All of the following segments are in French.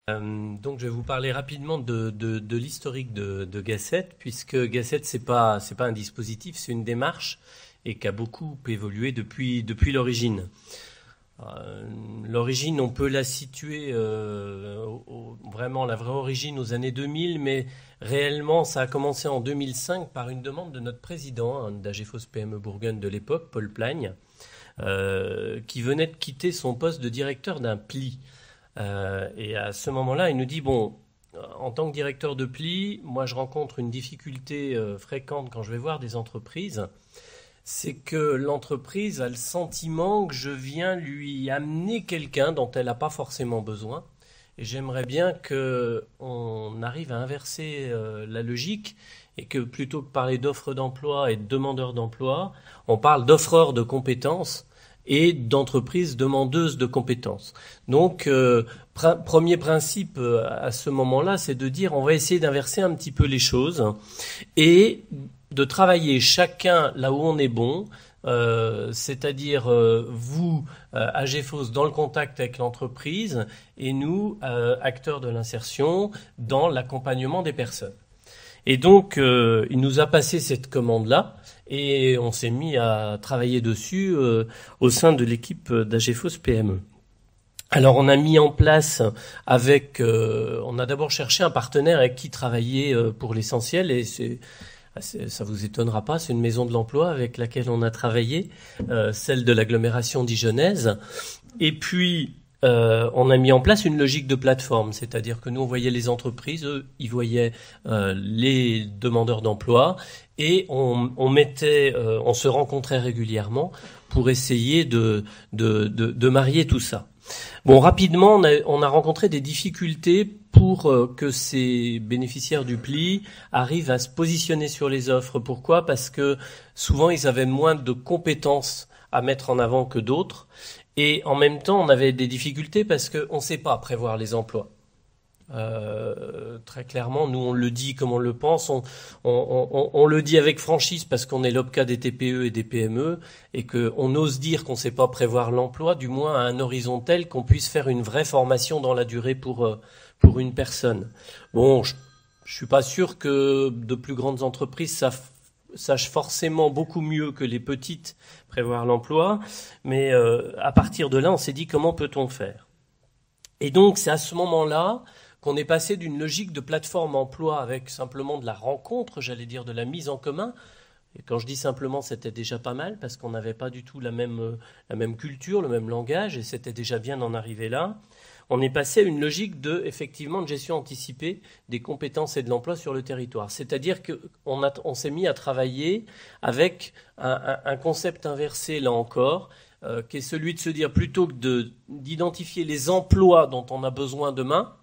Donc je vais vous parler rapidement de l'historique de Gasset, puisque Gasset c'est pas un dispositif, c'est une démarche et qui a beaucoup évolué depuis l'origine. L'origine, on peut la situer vraiment la vraie origine aux années 2000, mais réellement ça a commencé en 2005 par une demande de notre président d'AGFOS PME Bourgogne de l'époque, Paul Plagne, qui venait de quitter son poste de directeur d'un pli. Et à ce moment-là, il nous dit, bon, en tant que directeur de pli, moi je rencontre une difficulté fréquente quand je vais voir des entreprises, c'est que l'entreprise a le sentiment que je viens lui amener quelqu'un dont elle n'a pas forcément besoin. Et j'aimerais bien qu'on arrive à inverser la logique et que plutôt que parler d'offres d'emploi et de demandeurs d'emploi, on parle d'offreurs de compétences et d'entreprises demandeuses de compétences. Donc, premier principe à ce moment-là, c'est de dire on va essayer d'inverser un petit peu les choses et de travailler chacun là où on est bon, c'est-à-dire vous, AGFOS, dans le contact avec l'entreprise et nous, acteurs de l'insertion, dans l'accompagnement des personnes. Et donc, il nous a passé cette commande-là et on s'est mis à travailler dessus au sein de l'équipe d'AGFOS PME. Alors, on a mis en place on a d'abord cherché un partenaire avec qui travailler pour l'essentiel et ça vous étonnera pas, c'est une maison de l'emploi avec laquelle on a travaillé, celle de l'agglomération dijonnaise. Et puis, on a mis en place une logique de plateforme, c'est-à-dire que nous, on voyait les entreprises, eux, ils voyaient les demandeurs d'emploi, et on se rencontrait régulièrement pour essayer de marier tout ça. Bon, rapidement, on a rencontré des difficultés pour que ces bénéficiaires du pli arrivent à se positionner sur les offres. Pourquoi ? Parce que souvent, ils avaient moins de compétences à mettre en avant que d'autres. Et en même temps, on avait des difficultés parce qu'on ne sait pas prévoir les emplois. Très clairement, nous on le dit comme on le pense, on le dit avec franchise parce qu'on est l'OPCA des TPE et des PME et qu'on ose dire qu'on ne sait pas prévoir l'emploi, du moins à un horizon tel qu'on puisse faire une vraie formation dans la durée pour une personne. Bon, je suis pas sûr que de plus grandes entreprises sachent forcément beaucoup mieux que les petites prévoir l'emploi, mais à partir de là, on s'est dit comment peut-on faire ? Et donc c'est à ce moment-là qu'on est passé d'une logique de plateforme emploi avec simplement de la rencontre, j'allais dire de la mise en commun. Et quand je dis simplement, c'était déjà pas mal parce qu'on n'avait pas du tout la même culture, le même langage, et c'était déjà bien d'en arriver là. On est passé à une logique effectivement, de gestion anticipée des compétences et de l'emploi sur le territoire. C'est-à-dire qu'on s'est mis à travailler avec un concept inversé, là encore, qui est celui de se dire plutôt que d'identifier les emplois dont on a besoin demain,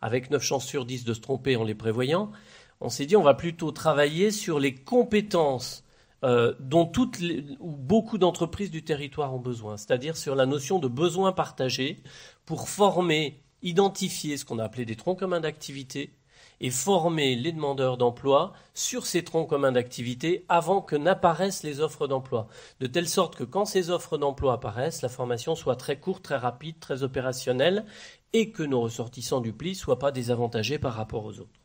avec 9 chances sur 10 de se tromper en les prévoyant, on s'est dit on va plutôt travailler sur les compétences dont beaucoup d'entreprises du territoire ont besoin, c'est-à-dire sur la notion de besoin partagé pour former, identifier ce qu'on a appelé des troncs communs d'activité et former les demandeurs d'emploi sur ces troncs communs d'activité avant que n'apparaissent les offres d'emploi. De telle sorte que quand ces offres d'emploi apparaissent, la formation soit très courte, très rapide, très opérationnelle et que nos ressortissants du pli ne soient pas désavantagés par rapport aux autres.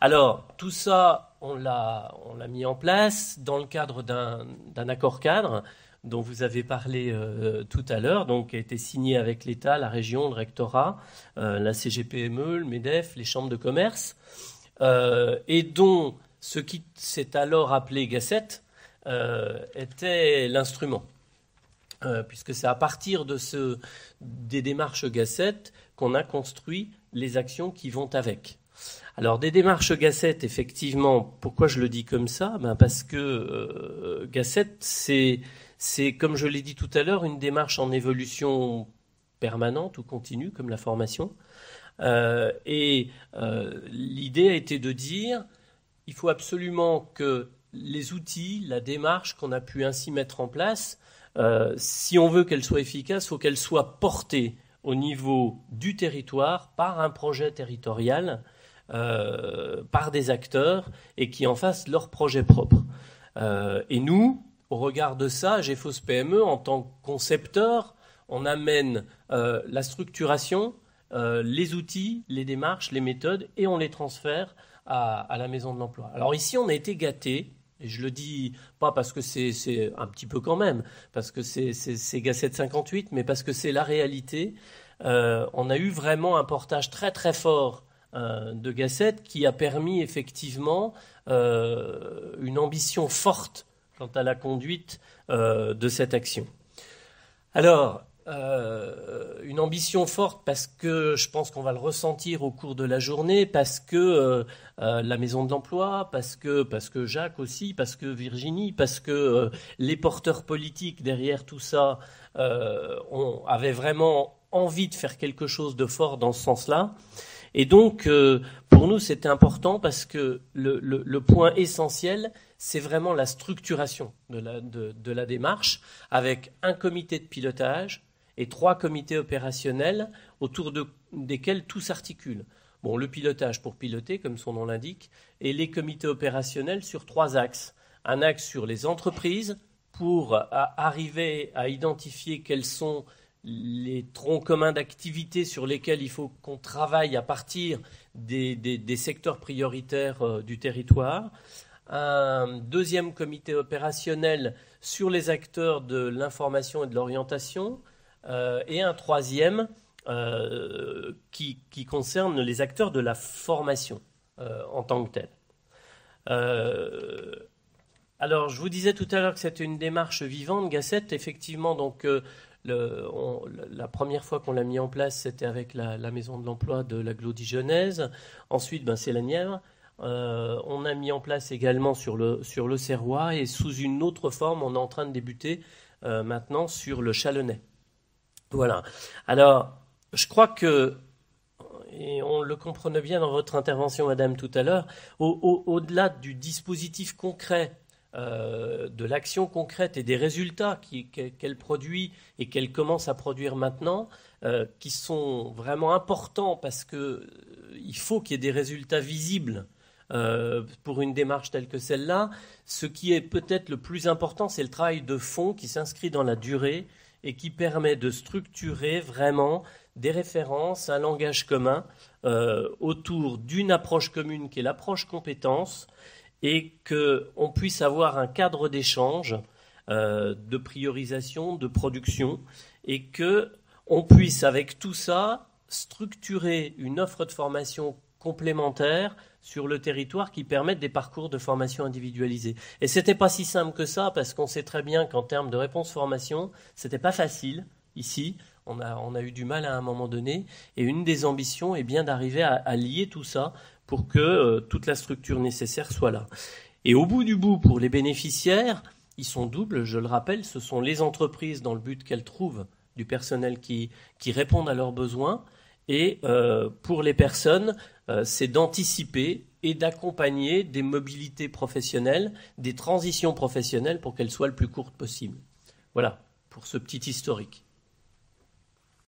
Alors, tout ça, on l'a mis en place dans le cadre d'un accord cadre dont vous avez parlé tout à l'heure, donc qui a été signé avec l'État, la région, le rectorat, la CGPME, le MEDEF, les chambres de commerce, et dont ce qui s'est alors appelé Gasset était l'instrument. Puisque c'est à partir des démarches Gasset qu'on a construit les actions qui vont avec. Alors des démarches Gasset, effectivement, pourquoi je le dis comme ça ? Parce que Gasset, c'est, comme je l'ai dit tout à l'heure, une démarche en évolution permanente ou continue, comme la formation. L'idée a été de dire, il faut absolument que les outils, la démarche qu'on a pu ainsi mettre en place, si on veut qu'elle soit efficace, il faut qu'elle soit portée au niveau du territoire par un projet territorial, par des acteurs et qui en fassent leur projet propre. Et nous, au regard de ça, AGFOS PME, en tant que concepteur, on amène la structuration, les outils, les démarches, les méthodes, et on les transfère à la Maison de l'Emploi. Alors ici, on a été gâtés. Et je le dis pas parce que c'est un petit peu quand même, parce que c'est Gasset 58, mais parce que c'est la réalité. On a eu vraiment un portage très très fort de Gasset qui a permis effectivement une ambition forte quant à la conduite de cette action. Alors, une ambition forte parce que je pense qu'on va le ressentir au cours de la journée, parce que la Maison de l'Emploi, parce que Jacques aussi, parce que Virginie, parce que les porteurs politiques derrière tout ça avaient vraiment envie de faire quelque chose de fort dans ce sens-là. Et donc, pour nous, c'était important parce que le point essentiel, c'est vraiment la structuration de la démarche, avec un comité de pilotage et 3 comités opérationnels autour desquels tout s'articule. Bon, le pilotage pour piloter, comme son nom l'indique, et les comités opérationnels sur 3 axes. Un axe sur les entreprises pour arriver à identifier quels sont les troncs communs d'activités sur lesquels il faut qu'on travaille à partir des secteurs prioritaires du territoire. Un deuxième comité opérationnel sur les acteurs de l'information et de l'orientation, et un troisième qui concerne les acteurs de la formation en tant que tel. Alors, je vous disais tout à l'heure que c'était une démarche vivante, Gasset. Effectivement, donc, la première fois qu'on l'a mis en place, c'était avec la Maison de l'Emploi de l'Agglo dijonnaise. Ensuite, c'est la Nièvre. On a mis en place également sur le Serrois, et sous une autre forme, on est en train de débuter maintenant sur le Chalonnais. Voilà. Alors, je crois que, et on le comprenait bien dans votre intervention, madame, tout à l'heure, au-delà du dispositif concret, de l'action concrète et des résultats qu'elle produit et qu'elle commence à produire maintenant, qui sont vraiment importants parce qu'il faut qu'il y ait des résultats visibles pour une démarche telle que celle-là. Ce qui est peut-être le plus important, c'est le travail de fond qui s'inscrit dans la durée et qui permet de structurer vraiment des références, un langage commun autour d'une approche commune qui est l'approche compétence, et qu'on puisse avoir un cadre d'échange, de priorisation, de production, et qu'on puisse avec tout ça structurer une offre de formation complémentaire sur le territoire qui permette des parcours de formation individualisés. Et c'était pas si simple que ça, parce qu'on sait très bien qu'en termes de réponse formation, c'était pas facile ici. On a eu du mal à un moment donné, et une des ambitions est bien d'arriver à lier tout ça pour que toute la structure nécessaire soit là. Et au bout du bout, pour les bénéficiaires, ils sont doubles, je le rappelle, ce sont les entreprises dans le but qu'elles trouvent du personnel qui répondent à leurs besoins, et pour les personnes, c'est d'anticiper et d'accompagner des mobilités professionnelles, des transitions professionnelles pour qu'elles soient le plus courtes possible. Voilà, pour ce petit historique.